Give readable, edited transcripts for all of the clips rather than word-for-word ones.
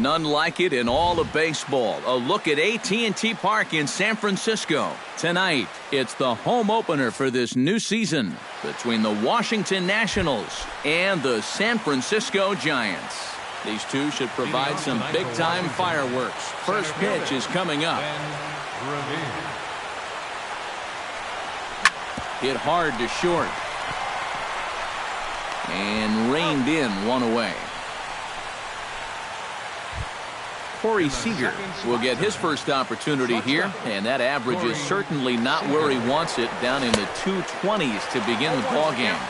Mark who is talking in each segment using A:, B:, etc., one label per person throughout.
A: None like it in all of baseball. A look at AT&T Park in San Francisco. Tonight, it's the home opener for this new season between the Washington Nationals and the San Francisco Giants. These two should provide some big-time fireworks. First pitch is coming up. Hit hard to short. And reined in one away. Corey Seager will get his first opportunity here, and that average is certainly not where he wants it, down in the 220s to begin the ballgame.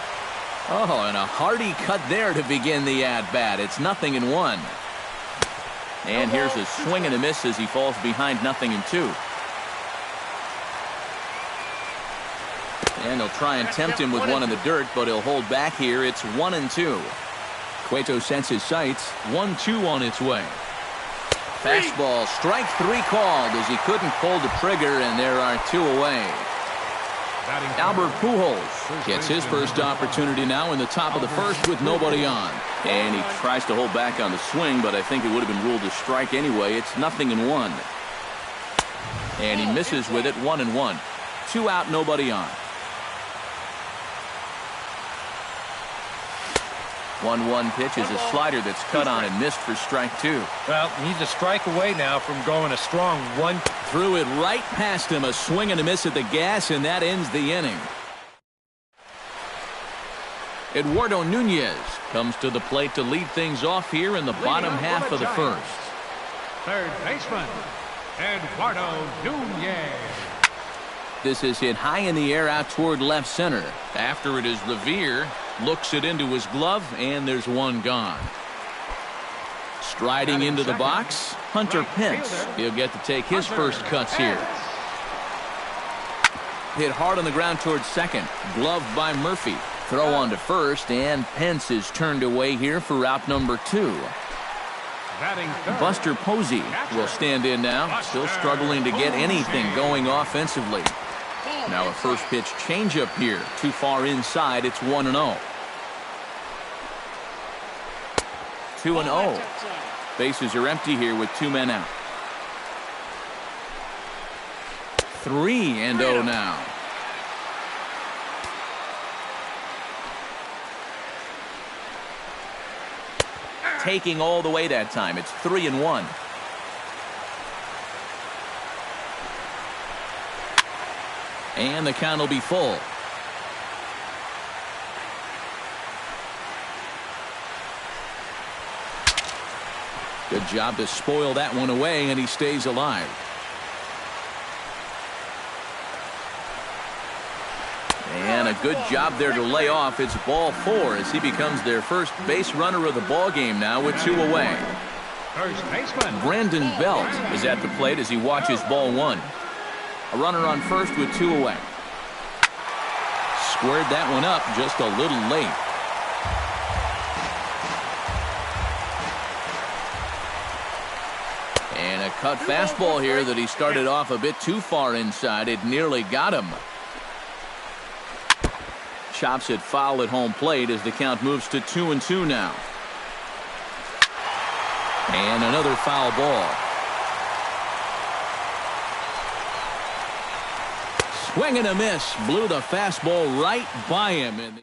A: Oh, and a hearty cut there to begin the at-bat. It's 0-1. And here's a swing and a miss as he falls behind 0-2. And they'll try and tempt him with one in the dirt, but he'll hold back here. It's 1-2. Cueto sets his sights. 1-2 on its way. Fastball, strike three called as he couldn't pull the trigger, and there are two away. Albert Pujols gets his first opportunity now in the top of the first with nobody on. And he tries to hold back on the swing, but I think it would have been ruled a strike anyway. It's 0-1. And he misses with it, 1-1. 2 out, nobody on. 1-1 pitch is a slider that's cut on and missed for strike 2.
B: Well, he's a strike away now from going a strong 1.
A: Threw it right past him, a swing and a miss at the gas, and that ends the inning. Eduardo Nunez comes to the plate to lead things off here in the bottom half of the first.
C: Third baseman, Eduardo Nunez.
A: This is hit high in the air out toward left center. After it is Revere, looks it into his glove, and there's one gone. Striding into the box, Hunter Pence. He'll get to take his first cuts here. Hit hard on the ground towards second. Gloved by Murphy. Throw on to first, and Pence is turned away here for out number 2. Buster Posey will stand in now, still struggling to get anything going offensively. Now a first pitch changeup here, too far inside. It's 1-0. 2-0. Bases are empty here with 2 men out. 3-0 now. Taking all the way that time. It's 3-1. And the count will be full. Good job to spoil that one away, and he stays alive. And a good job there to lay off. It's ball 4 as he becomes their first base runner of the ball game now with 2 away.
C: First baseman
A: Brandon Belt is at the plate as he watches ball 1. A runner on first with 2 away. Squared that one up just a little late. And a cut fastball here that he started off a bit too far inside. It nearly got him. Chops it foul at home plate as the count moves to 2-2 now. And another foul ball. Swing and a miss. Blew the fastball right by him.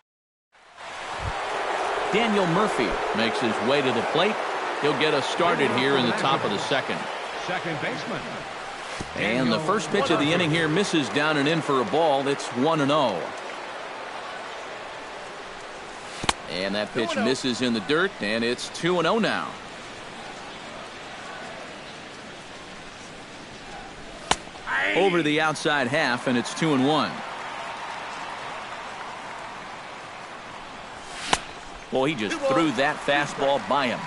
A: Daniel Murphy makes his way to the plate. He'll get us started here in the top of the second.
C: Second baseman.
A: And the first pitch of the inning here misses down and in for a ball. It's 1-0. And that pitch misses in the dirt, and it's 2-0 now. Over the outside half, and it's 2-1. Well, he just threw that fastball by him.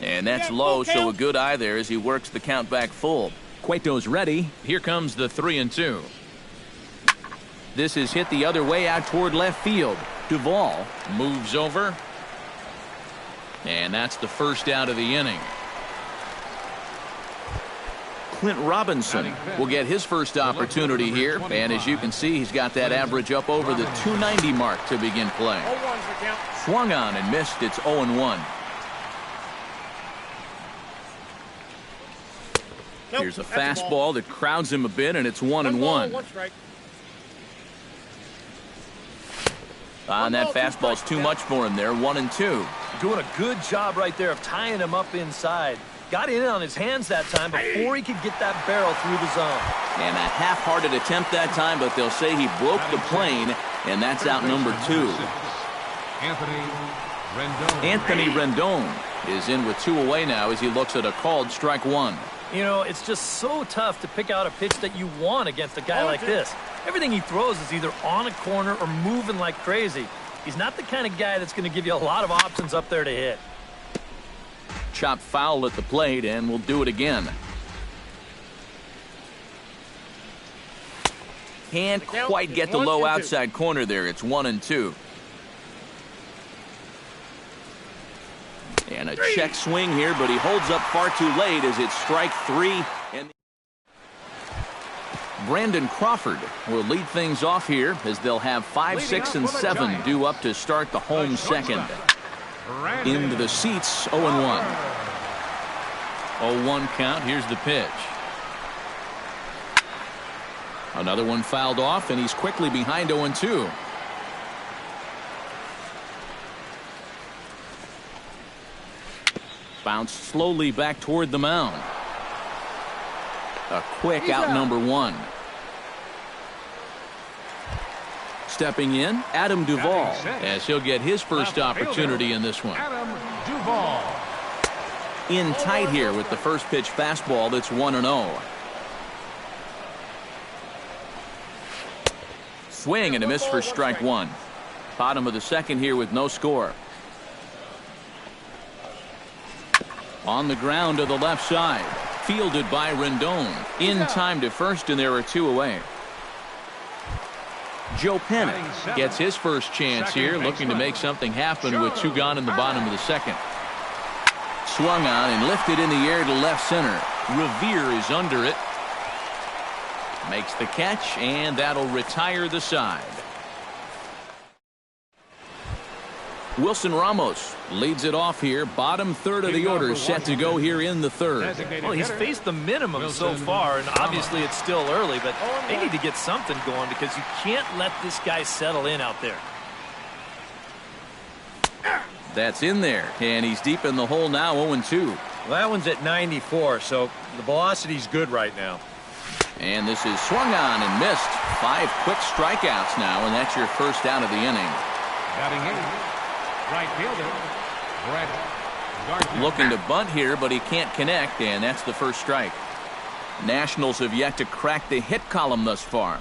A: And that's low, so a good eye there as he works the count back full. Cueto's ready. Here comes the 3-2. This is hit the other way out toward left field. Duvall moves over. And that's the first out of the inning. Clint Robinson will get his first opportunity here. And as you can see, he's got that average up over the 290 mark to begin play. Swung on and missed. It's 0-1. Here's a fastball that crowds him a bit, and it's 1-1. And that fastball's too much for him there. 1-2.
B: Doing a good job right there of tying him up inside. Got in on his hands that time before he could get that barrel through the zone.
A: And a half-hearted attempt that time, but they'll say he broke the plane, and that's out number 2. Anthony Rendon is in with 2 away now as he looks at a called strike 1.
B: You know, it's just so tough to pick out a pitch that you want against a guy like this. Everything he throws is either on a corner or moving like crazy. He's not the kind of guy that's going to give you a lot of options up there to hit.
A: Chopped foul at the plate, and we'll do it again. Can't quite get the low outside corner there. It's 1-2. And a check swing here, but he holds up far too late as it's strike 3. And Brandon Crawford will lead things off here as they'll have 5, 6, and 7 due up to start the home second. Into the seats, 0-1. 0-1 count. Here's the pitch. Another one fouled off, and he's quickly behind 0-2. Bounced slowly back toward the mound. A quick out number 1. Stepping in, Adam Duvall, as he'll get his first opportunity in this one.
C: Adam Duvall.
A: In tight here with the first pitch fastball. That's 1-0. Swing and a miss for strike 1. Bottom of the second here with no score. On the ground to the left side. Fielded by Rendon. In time to first, and there are 2 away. Joe Pennant gets his first chance here, looking to make something happen with 2 gone in the bottom of the second. Swung on and lifted in the air to left center. Revere is under it. Makes the catch, and that'll retire the side. Wilson Ramos leads it off here. Bottom third of the order set to go here in the third.
B: Well, he's faced the minimum so far, and obviously it's still early, but they need to get something going because you can't let this guy settle in out there.
A: That's in there, and he's deep in the hole now, 0-2.
B: Well, that one's at 94, so the velocity's good right now.
A: And this is swung on and missed. 5 quick strikeouts now, and that's your first out of the inning.
C: Batting in, right fielder, Brett Gardner.
A: Looking to bunt here, but he can't connect, and that's the first strike. Nationals have yet to crack the hit column thus far.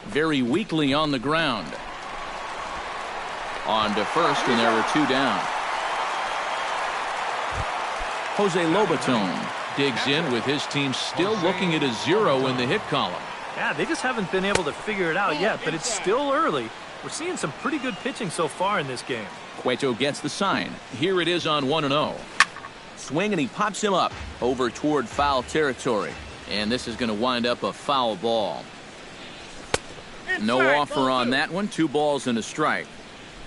A: Very weakly on the ground. On to first, and there are 2 down. Jose Lobaton digs in with his team still looking at a 0 in the hit column.
B: Yeah, they just haven't been able to figure it out yet, but it's still early. We're seeing some pretty good pitching so far in this game.
A: Cueto gets the sign. Here it is on 1-0. Swing, and he pops him up over toward foul territory. And this is going to wind up a foul ball. No offer on that one. 2 balls and a strike.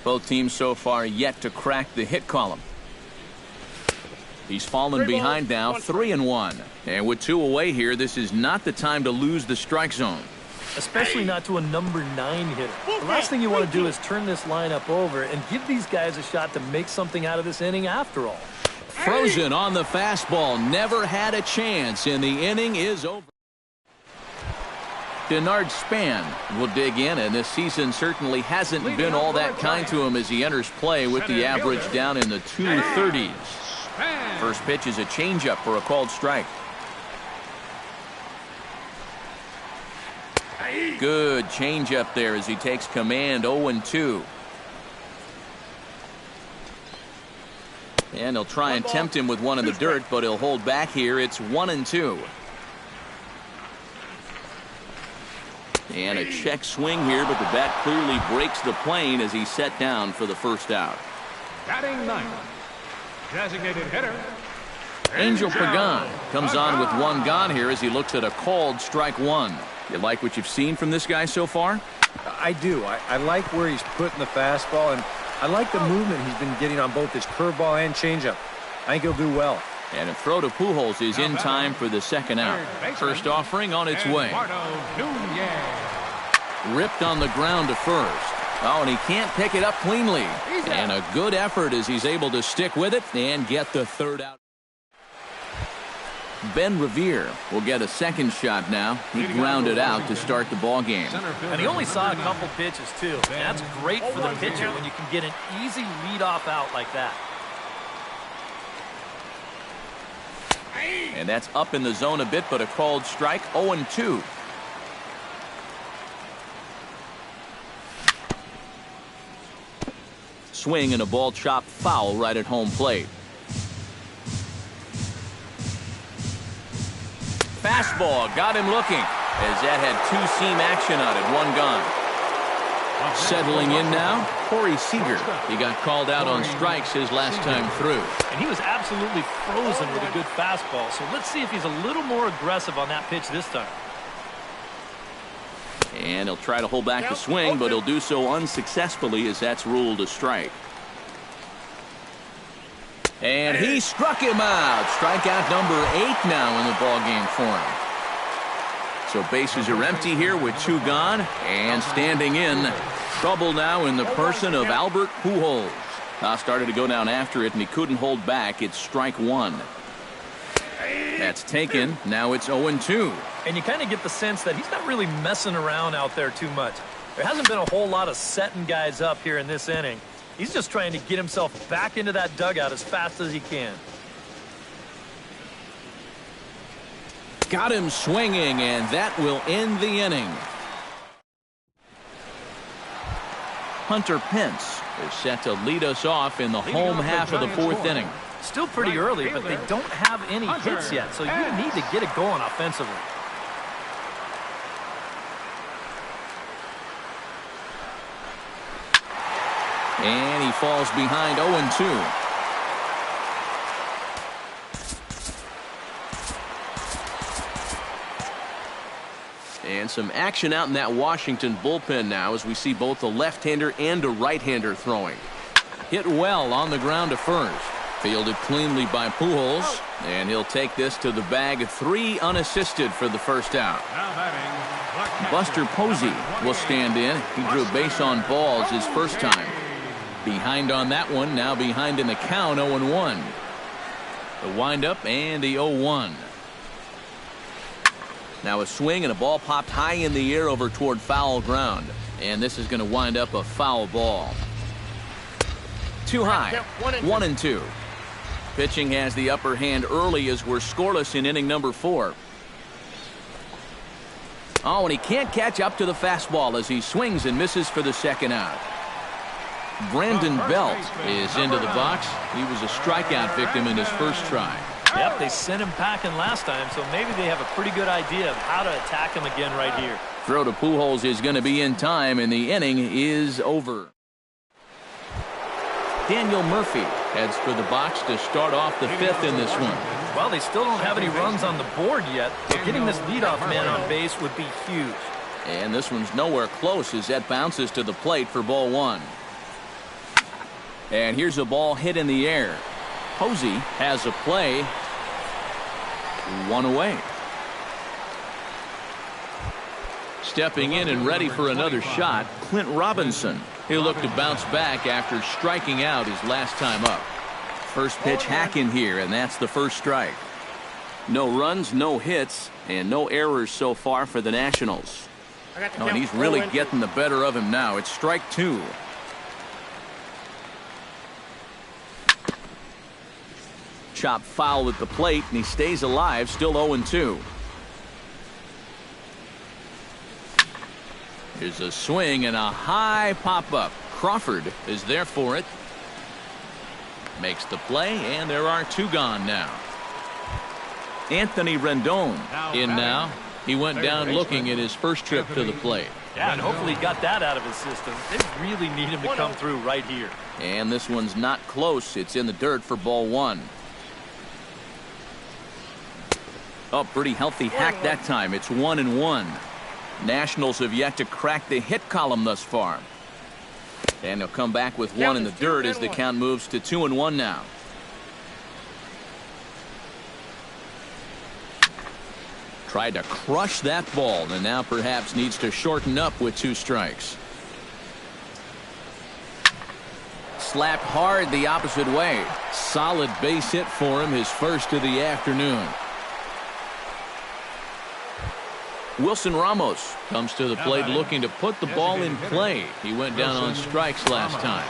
A: Both teams so far yet to crack the hit column. He's fallen behind now, 3-1. And with 2 away here, this is not the time to lose the strike zone.
B: Especially not to a number 9 hitter. The last thing you want to do is turn this lineup over and give these guys a shot to make something out of this inning after all.
A: Frozen on the fastball. Never had a chance, and the inning is over. Denard Span will dig in, and this season certainly hasn't been all that kind to him as he enters play with the average down in the 230s. First pitch is a changeup for a called strike. Good changeup there as he takes command. 0-2. And he'll try and tempt him with one in the dirt, but he'll hold back here. It's 1-2. And a check swing here, but the bat clearly breaks the plane as he's set down for the first out.
C: Batting 9th, designated hitter,
A: Angel Pagan comes on with one gone here as he looks at a called strike one. You like what you've seen from this guy so far?
D: I do. I like where he's putting the fastball, and I like the movement he's been getting on both his curveball and changeup. I think he'll do well.
A: And a throw to Pujols is in time for the second out. First offering on its way. Ripped on the ground to first. Oh, and he can't pick it up cleanly. And a good effort as he's able to stick with it and get the third out. Ben Revere will get a second shot now. He grounded out to start the ball game.
B: And he only saw a couple pitches, too. And that's great for the pitcher when you can get an easy leadoff out like that.
A: And that's up in the zone a bit, but a called strike. 0-2. Swing and a ball chopped foul right at home plate. Fastball got him looking as that had two-seam action on it. One gone. Settling in now, Corey Seager. He got called out on strikes his last time through.
B: And he was absolutely frozen with a good fastball. So let's see if he's a little more aggressive on that pitch this time.
A: And he'll try to hold back the swing, but he'll do so unsuccessfully as that's ruled a strike. And he struck him out. Strikeout number 8 now in the ballgame for him. So bases are empty here with 2 gone. And standing in, trouble now in the person of Albert Pujols. Started to go down after it, and he couldn't hold back. It's strike 1. That's taken. Now it's 0-2.
B: And you kind of get the sense that he's not really messing around out there too much. There hasn't been a whole lot of setting guys up here in this inning. He's just trying to get himself back into that dugout as fast as he can.
A: Got him swinging, and that will end the inning. Hunter Pence is set to lead us off in the home half of the 4th inning.
B: Still pretty early, but they don't have any hits yet, so you need to get it going offensively.
A: And he falls behind 0-2. And some action out in that Washington bullpen now as we see both a left-hander and a right-hander throwing. Hit well on the ground to first. Fielded cleanly by Pujols, and he'll take this to the bag. 3 unassisted for the first out. Buster Posey will stand in. He drew a base on balls his first time. Behind on that one, now behind in the count, 0-1. The windup and the 0-1. Now a swing and a ball popped high in the air over toward foul ground. And this is going to wind up a foul ball. Too high. 1-2. Pitching has the upper hand early as we're scoreless in inning number 4. Oh, and he can't catch up to the fastball as he swings and misses for the second out. Brandon Belt is into the box. He was a strikeout victim in his first try.
B: Yep, they sent him packing last time, so maybe they have a pretty good idea of how to attack him again right here.
A: Throw to Pujols is going to be in time, and the inning is over. Daniel Murphy heads for the box to start off the 5th in this one.
B: Well, they still don't have any runs on the board yet, so getting this leadoff man on base would be huge.
A: And this one's nowhere close as that bounces to the plate for ball 1. And here's a ball hit in the air. Posey has a play. 1 away. Stepping in and ready for another shot, Clint Robinson. He'll look to bounce back after striking out his last time up. First pitch hack in here, and that's the first strike. No runs, no hits, and no errors so far for the Nationals. Oh, and he's really getting the better of him now. It's strike 2. Chopped foul at the plate, and he stays alive, still 0-2. Here's a swing and a high pop-up. Crawford is there for it. Makes the play, and there are 2 gone now. Anthony Rendon in now. He went down looking at his first trip to the plate.
B: Yeah, and hopefully he got that out of his system. They really need him to come through right here.
A: And this one's not close. It's in the dirt for ball 1. Oh, pretty healthy hack that time. It's 1-1. Nationals have yet to crack the hit column thus far. And they'll come back with one in the dirt as the count moves to 2-1 now. Tried to crush that ball and now perhaps needs to shorten up with 2 strikes. Slapped hard the opposite way. Solid base hit for him, his first of the afternoon. Wilson Ramos comes to the plate looking to put the ball in play. He went down on strikes last time.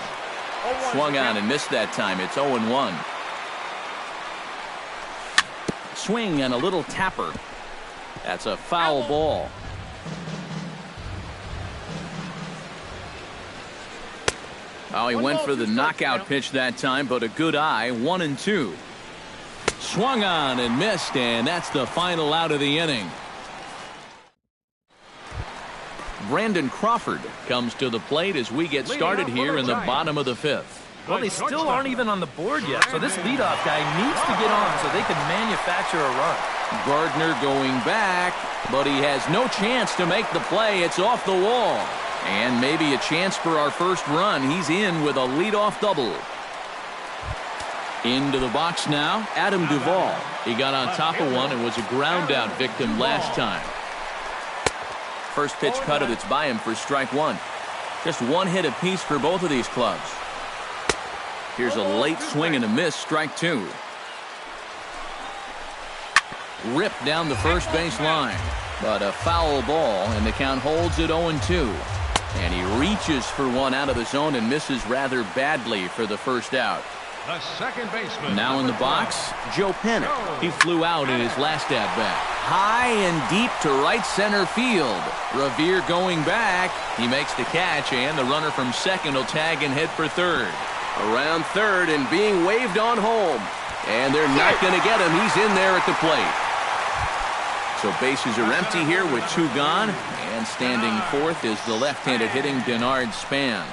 A: Swung on and missed that time. It's 0-1. Swing and a little tapper. That's a foul ball. Oh, he went for the knockout pitch that time, but a good eye. 1-2. Swung on and missed, and that's the final out of the inning. Brandon Crawford comes to the plate as we get started here in the bottom of the 5th.
B: Well, they still aren't even on the board yet, so this leadoff guy needs to get on so they can manufacture a run.
A: Gardner going back, but he has no chance to make the play. It's off the wall. And maybe a chance for our first run. He's in with a leadoff double. Into the box now, Adam Duvall. He got on top of one and was a ground out victim last time. First pitch cutter that's by him for strike 1. Just 1 hit apiece for both of these clubs. Here's a late swing and a miss, strike 2. Ripped down the first base line, but a foul ball, and the count holds at 0-2. And he reaches for one out of the zone and misses rather badly for the first out.
C: The second baseman.
A: Now in the box, Joe Pennant. He flew out in his last at-bat. High and deep to right center field. Revere going back. He makes the catch, and the runner from second will tag and head for third. Around third and being waved on home. And they're not going to get him. He's in there at the plate. So bases are empty here with 2 gone. And standing fourth is the left-handed hitting Denard Span.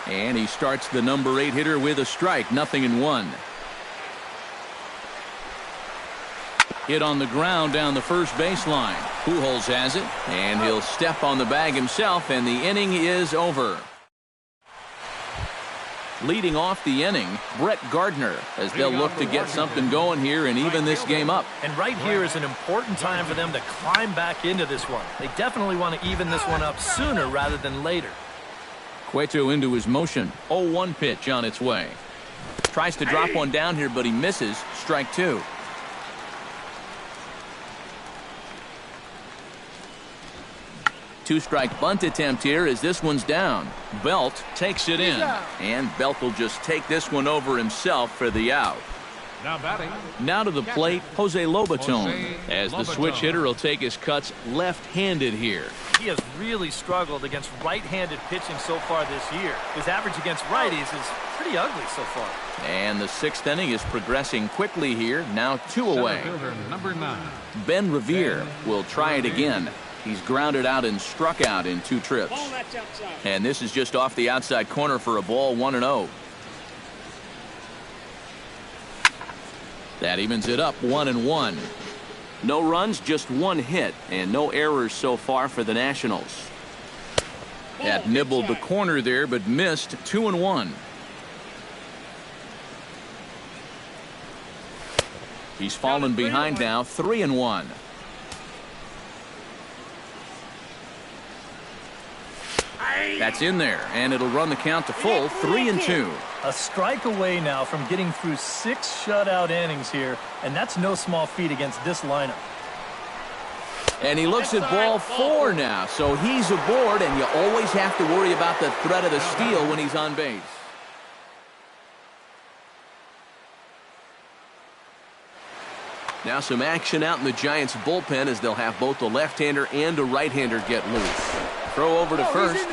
A: And he starts the number 8 hitter with a strike, 0-1. Hit on the ground down the first baseline. Pujols has it, and he'll step on the bag himself, and the inning is over. Leading off the inning, Brett Gardner, as they'll look to get something going here and even this game up.
B: And right here is an important time for them to climb back into this one. They definitely want to even this one up sooner rather than later.
A: Cueto into his motion. 0-1 pitch on its way. Tries to drop one down here, but he misses. Strike 2. Two-strike bunt attempt here as this one's down. Belt takes it in, and Belt will just take this one over himself for the out.
C: Now batting.
A: Now to the plate, Jose Lobaton, as the switch hitter will take his cuts left-handed here.
B: He has really struggled against right-handed pitching so far this year. His average against righties is pretty ugly so far.
A: And the 6th inning is progressing quickly here. Now 2 away.
C: Number 9.
A: Ben Revere will try it again. He's grounded out and struck out in 2 trips. And this is just off the outside corner for a ball, 1-0. That evens it up, 1-1. No runs, just 1 hit, and no errors so far for the Nationals. That nibbled the corner there, but missed. 2-1. He's fallen behind now, 3-1. That's in there, and it'll run the count to full, 3-2.
B: A strike away now from getting through 6 shutout innings here, and that's no small feat against this lineup.
A: And he looks at ball 4 now, so he's aboard, and you always have to worry about the threat of the steal when he's on base. Now some action out in the Giants bullpen as they'll have both the left-hander and a right-hander get loose. Throw over to first.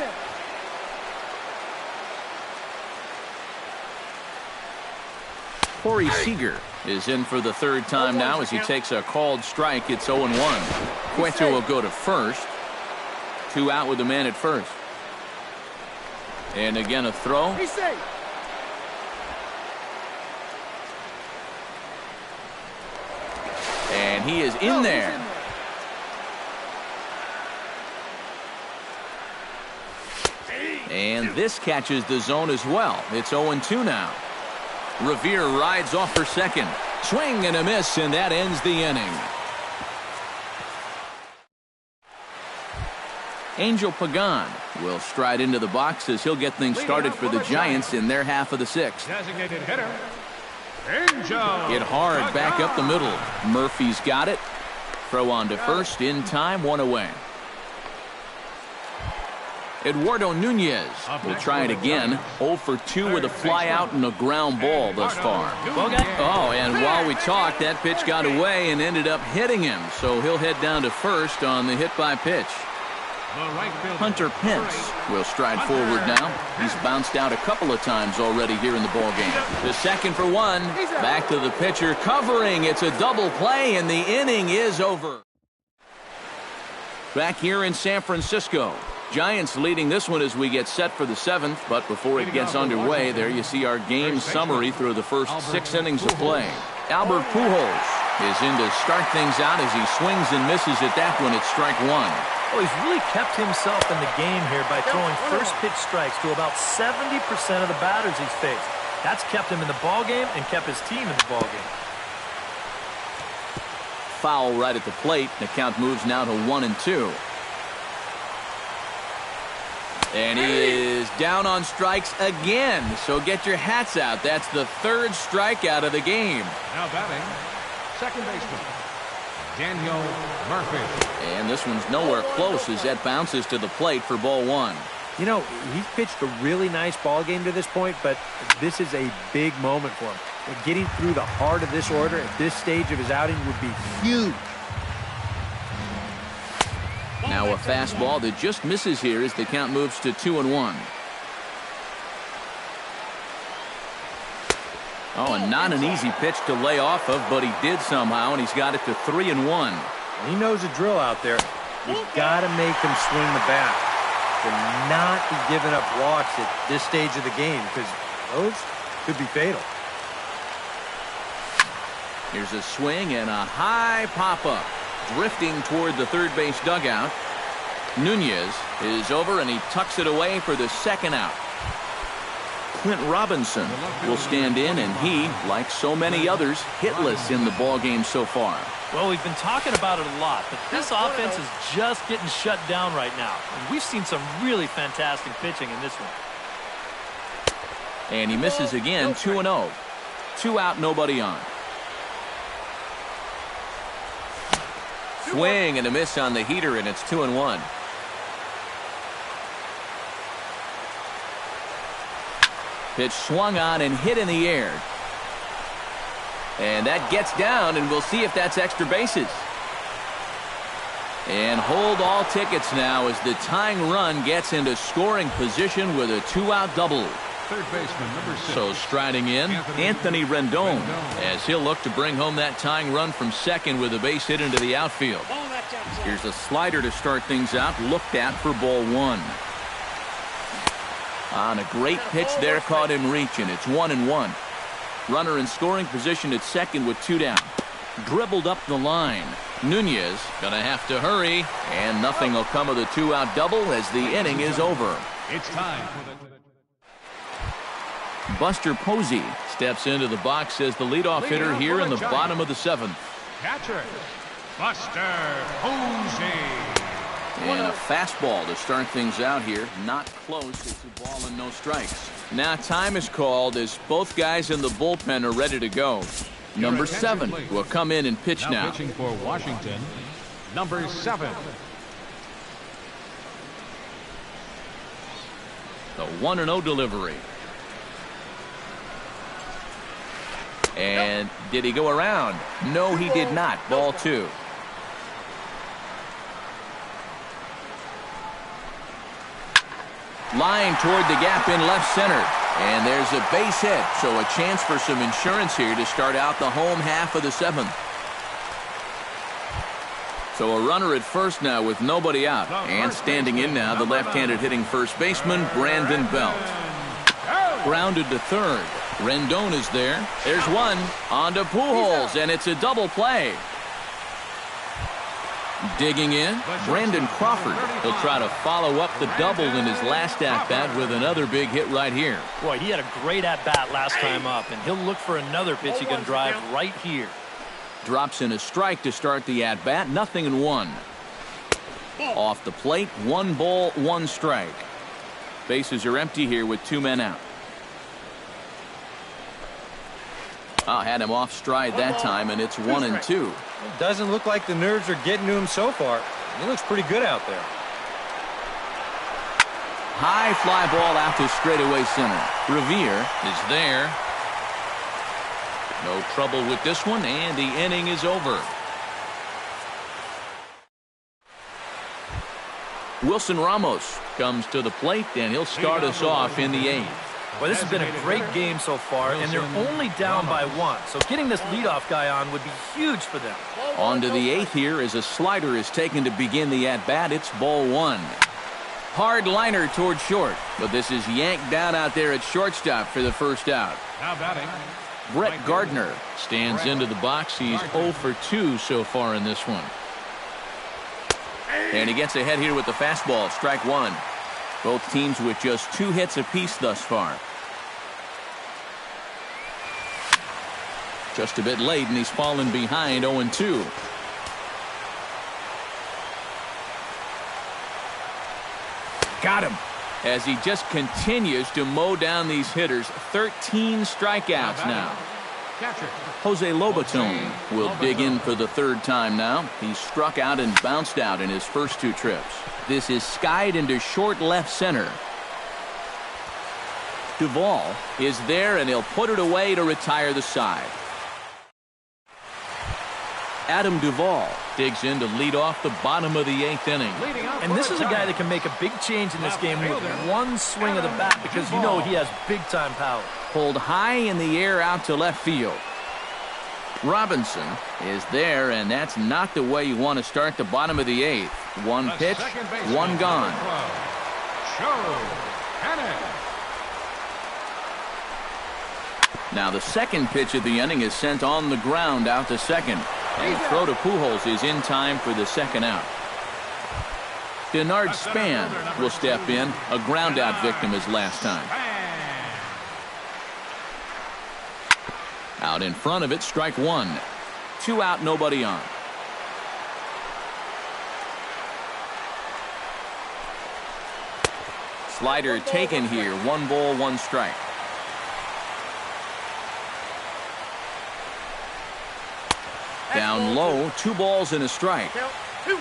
A: Corey Seager is in for the 3rd time now as he takes a called strike. It's 0-1. Cueto will go to first. 2 out with the man at first. And again a throw. And he is in there. And this catches the zone as well. It's 0-2 now. Revere rides off for second. Swing and a miss, and that ends the inning. Angel Pagan will stride into the box as he'll get things started for the Giants in their half of the sixth.
C: Designated hitter, Angel.
A: Hit hard back up the middle. Murphy's got it. Throw on to first in time, one away. Eduardo Nunez will try it again. 0 for 2 with a fly out and a ground ball thus far. Oh, and while we talked, that pitch got away and ended up hitting him. So he'll head down to first on the hit by pitch. Hunter Pence will stride forward now. He's bounced out a couple of times already here in the ballgame. The second for one. Back to the pitcher covering. It's a double play, and the inning is over. Back here in San Francisco. Giants leading this one as we get set for the seventh, but before it gets underway, there you see our game summary through the first 6 innings of play. Albert Pujols is in to start things out as he swings and misses at that one at strike one.
B: Oh, he's really kept himself in the game here by throwing first pitch strikes to about 70% of the batters he's faced. That's kept him in the ballgame and kept his team in the ballgame.
A: Foul right at the plate. The count moves now to 1-2. And he is down on strikes again. So get your hats out. That's the 3rd strikeout of the game.
C: Now batting, second baseman, Daniel Murphy.
A: And this one's nowhere close as that bounces to the plate for ball one.
D: You know, he's pitched a really nice ball game to this point, but this is a big moment for him. And getting through the heart of this order at this stage of his outing would be huge.
A: Now a fastball that just misses here as the count moves to 2-1. Oh, and not an easy pitch to lay off of, but he did somehow, and he's got it to 3-1.
D: He knows the drill out there. You've got to make him swing the bat to not be giving up walks at this stage of the game, because those could be fatal.
A: Here's a swing and a high pop-up. Drifting toward the third base dugout. Nunez is over and he tucks it away for the second out. Clint Robinson will stand in, and he, like so many others, hitless in the ballgame so far.
B: Well, we've been talking about it a lot, but this offense is just getting shut down right now. And we've seen some really fantastic pitching in this one.
A: And he misses again, 2-0. 2 out, nobody on. Swing and a miss on the heater, and it's 2-1. Pitch swung on and hit in the air. And that gets down, and we'll see if that's extra bases. And hold all tickets now as the tying run gets into scoring position with a 2-out double.
C: Third baseman, number 6.
A: So striding in, Anthony Rendon, as he'll look to bring home that tying run from second with a base hit into the outfield. Here's a slider to start things out, looked at for ball one. On a great pitch there, caught him reaching. It's 1-1. Runner in scoring position at second with 2 down. Dribbled up the line. Nunez gonna have to hurry, and nothing will come of the 2-out double as the inning is over.
C: It's time for the...
A: Buster Posey steps into the box as the leadoff hitter here in the bottom of the 7th.
C: Catcher, Buster Posey.
A: And a fastball to start things out here. Not close. It's a ball and no strikes. Now time is called as both guys in the bullpen are ready to go. Number 7 will come in and pitch now.
C: Pitching for Washington, number 7.
A: The 1-0 delivery. And did he go around? No, he did not. Ball 2. Line toward the gap in left center. And there's a base hit. So a chance for some insurance here to start out the home half of the 7th. So a runner at first now with nobody out. And standing in now, the left-handed hitting first baseman, Brandon Belt. Grounded to third. Rendon is there. There's one. On to Pujols, and it's a double play. Digging in, Brandon Crawford. He'll try to follow up the double in his last at-bat with another big hit right here.
B: Boy, he had a great at-bat last time up, and he'll look for another pitch he can drive right here.
A: Drops in a strike to start the at-bat, 0-1. Off the plate, 1 ball, 1 strike. Bases are empty here with 2 men out. Had him off stride that time, and it's 1-2.
D: It doesn't look like the nerves are getting to him so far. He looks pretty good out there.
A: High fly ball out to straightaway center. Revere is there. No trouble with this one, and the inning is over. Wilson Ramos comes to the plate, and he'll start us off in the 8th.
B: Well, this has been a great game so far, and they're only down by 1. So getting this leadoff guy on would be huge for them.
A: On to the 8th here as a slider is taken to begin the at-bat. It's ball 1. Hard liner toward short, but this is yanked down out there at shortstop for the first out.
C: Now batting.
A: Brett Gardner stands into the box. He's 0 for 2 so far in this one. And he gets ahead here with the fastball, strike 1. Both teams with just 2 hits apiece thus far. Just a bit late, and he's fallen behind 0-2. Got him. As he just continues to mow down these hitters. 13 strikeouts now.
C: Catcher.
A: Jose Lobaton will dig in for the 3rd time now. He struck out and bounced out in his first 2 trips. This is skied into short left center. Duvall is there, and he'll put it away to retire the side. Adam Duvall digs in to lead off the bottom of the 8th inning.
B: And this is a guy that can make a big change in this game with 1 swing of the bat, because you know he has big-time power.
A: Pulled high in the air out to left field. Robinson is there, and that's not the way you want to start the bottom of the 8th. 1 pitch, 1 gone. Now the 2nd pitch of the inning is sent on the ground out to second. And the throw to Pujols is in time for the 2nd out. Denard Span will step in, a ground out victim his last time. Out in front of it, strike 1. 2 out, nobody on. Slider taken here, 1 ball, 1 strike. Down low, 2 balls and a strike.
B: 2-1.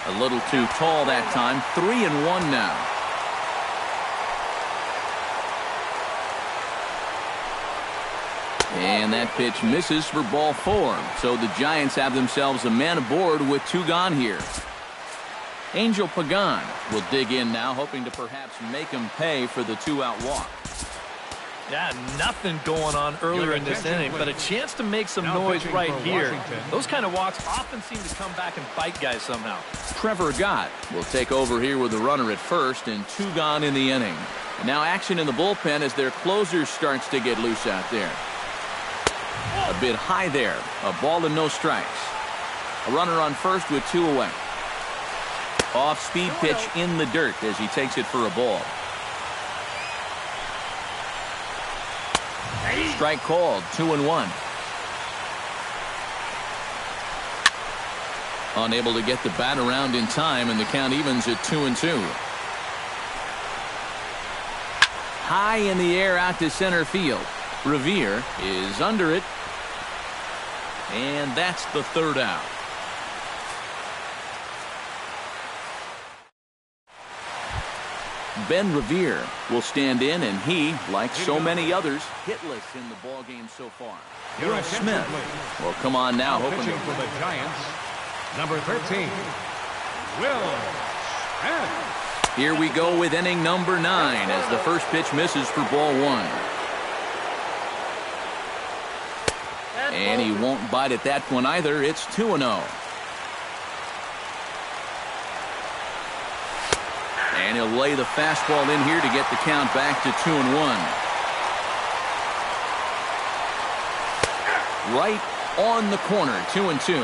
A: A little too tall that time. 3-1 now. And that pitch misses for ball 4. So the Giants have themselves a man aboard with 2 gone here. Angel Pagan will dig in now, hoping to perhaps make him pay for the 2-out walk.
B: Yeah, nothing going on earlier in this inning, but a chance to make some noise right here. Those kind of walks often seem to come back and bite guys somehow.
A: Trevor Gott will take over here with a runner at first and 2 gone in the inning. And now action in the bullpen as their closer starts to get loose out there. A bit high there. A ball and no strikes. A runner on first with 2 away. Off-speed pitch in the dirt as he takes it for a ball. Strike called, 2-1. Unable to get the bat around in time, and the count evens at 2-2. High in the air out to center field. Revere is under it. And that's the 3rd out. Ben Revere will stand in, and he, like so many others, hitless in the ballgame so far. Will Smith will come on now, hoping
C: pitching for the Giants, number 13, Will Smith.
A: Here we go with inning number 9 as the first pitch misses for ball 1. And he won't bite at that one either. It's 2-0. And he'll lay the fastball in here to get the count back to 2-1. right on the corner. 2-2.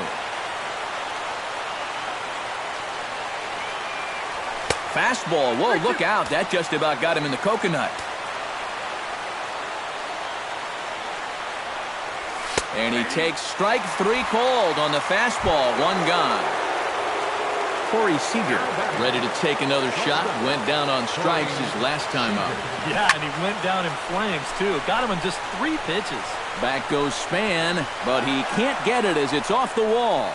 A: Fastball. Whoa, look out. That just about got him in the coconut. And he takes strike 3 called on the fastball. 1 gone. Corey Seager ready to take another shot. Went down on strikes his last time up.
B: Yeah, and he went down in flames, too. Got him in just 3 pitches.
A: Back goes Span, but he can't get it as it's off the wall.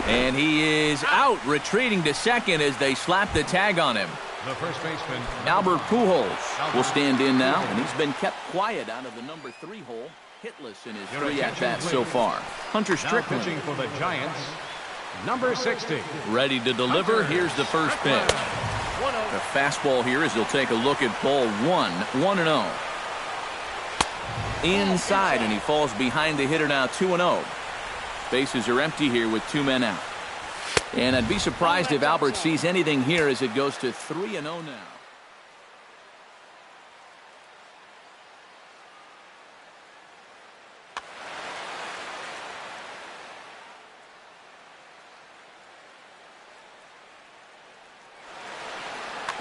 A: And he is out, retreating to second as they slap the tag on him.
C: The first baseman,
A: Albert Pujols will stand in now, and he's been kept quiet out of the number 3 hole, hitless in his 3 at-bats so far. Hunter Strickland
C: pitching for the Giants, number 60.
A: ready to deliver. Here's the first pitch. The fastball here as he'll take a look at ball 1, 1-0. Inside, and he falls behind the hitter now, 2-0. Bases are empty here with 2 men out. And I'd be surprised if Albert sees anything here as it goes to 3-0 now.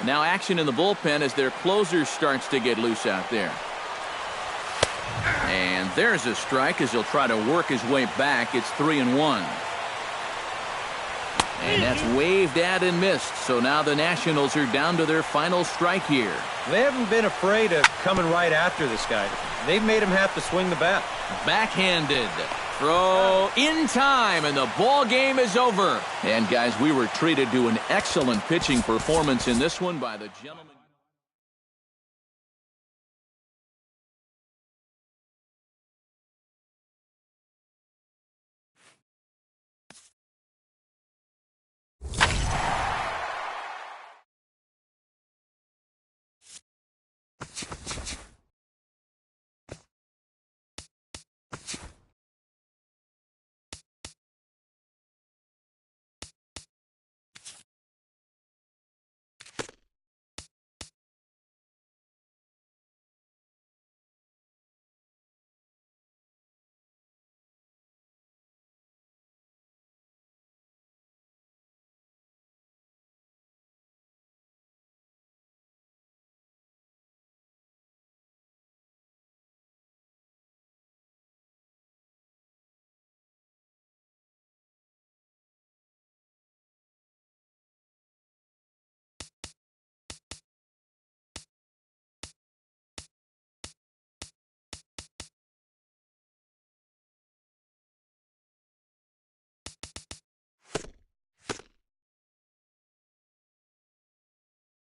A: Now action in the bullpen as their closer starts to get loose out there. And there's a strike as he'll try to work his way back. It's 3-1. And that's waved at and missed. So now the Nationals are down to their final strike here.
D: They haven't been afraid of coming right after this guy. They've made him have to swing the bat.
A: Backhanded. Throw in time, and the ball game is over. And guys, we were treated to an excellent pitching performance in this one by the gentleman.